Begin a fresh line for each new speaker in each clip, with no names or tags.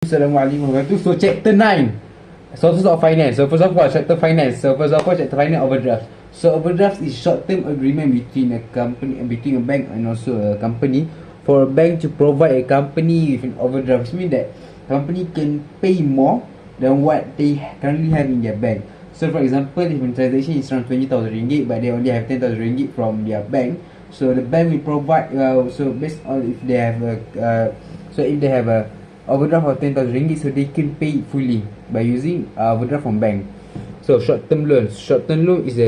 Assalamualaikum warahmatullahi wabarakatuh. So chapter 9, sources of finance. So first of all, chapter finance. Chapter finance, overdraft. So overdraft is short-term agreement between a company, between a bank and also a company, for a bank to provide a company with an overdraft. Which means that company can pay more than what they currently have in their bank. So for example, if a transaction is around 20,000 ringgit, but they only have 10,000 ringgit from their bank, so the bank will provide. So based on if they have a overdraft of 10,000 ringgit, so they can pay it fully by using overdraft from bank. So short-term loans. Short-term loan is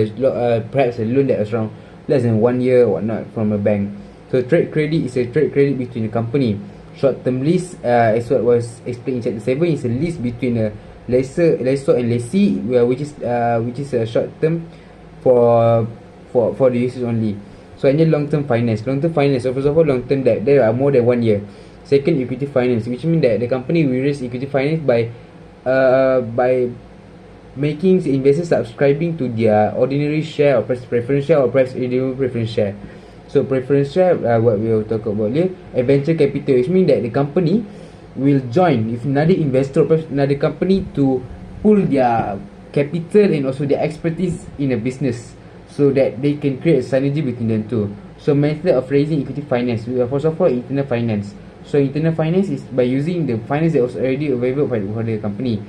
perhaps a loan that is around less than 1 year or whatnot from a bank. So trade credit is a trade credit between a company. Short-term lease, as what was explained in chapter 7, is a lease between a lessor and lessee, which is a short-term for the users only. So any long-term finance. Long-term finance, so first of all, long-term debt, there are more than 1 year. Second, equity finance, which means that the company will raise equity finance by making the investors subscribing to their ordinary share or preference share or perhaps individual preference share. So preference share, what we will talk about here, and venture capital, which means that the company will join with another investor or perhaps another company to pool their capital and also their expertise in a business, so that they can create a synergy between them two. So method of raising equity finance, we have first of all internal finance. So internal finance is by using the finance that was already available for the company.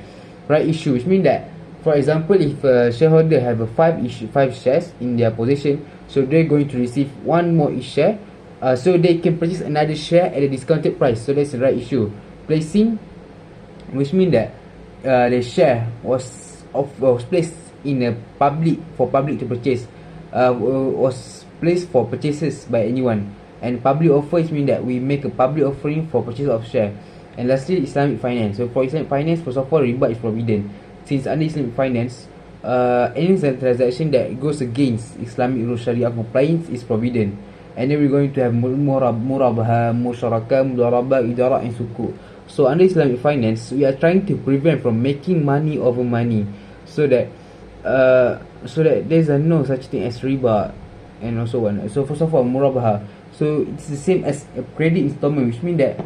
Right issue, which means that, for example, if a shareholder have a five shares in their possession, so they're going to receive one more each share, so they can purchase another share at a discounted price. So that's the right issue. Placing, which means that the share was placed in a public to purchase, was placed for purchases by anyone. And public offer, which means that we make a public offering for purchase of share. And lastly, Islamic finance. So for Islamic finance, first of all, riba is forbidden. Since under Islamic finance, any transaction that goes against Islamic rule Sharia compliance is forbidden. And then we're going to have murabaha, musyarakah, mudarabah, idarah and sukuk. So under Islamic finance, we are trying to prevent from making money over money, so that there's no such thing as riba and also one. So first of all, murabaha. So it's the same as a credit installment, which means that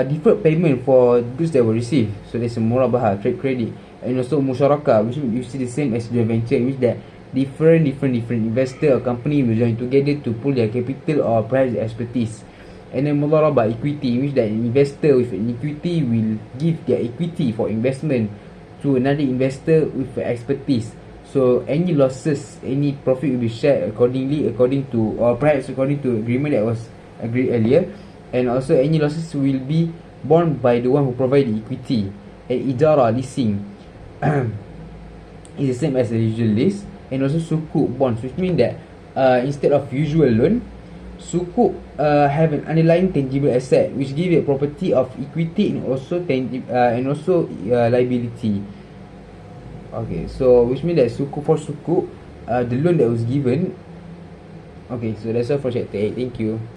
deferred payment for goods that were received. So there's a murabaha, trade credit, and also musyarakah, which means you see the same as joint venture, which that different investor or company will join together to pool their capital or perhaps their expertise. And then mudarabah, equity, which that an investor with an equity will give their equity for investment to another investor with expertise. So any losses, any profit will be shared according to, or perhaps according to agreement that was agreed earlier. And also any losses will be borne by the one who provide the equity. And ijara, leasing, is the same as the usual lease. And also sukuk, bonds, which means that instead of usual loan, sukuk have an underlying tangible asset which give it property of equity and also liability. Okay, so which means that sukuk, the loan that was given. Okay, so that's all for chapter 8. Thank you.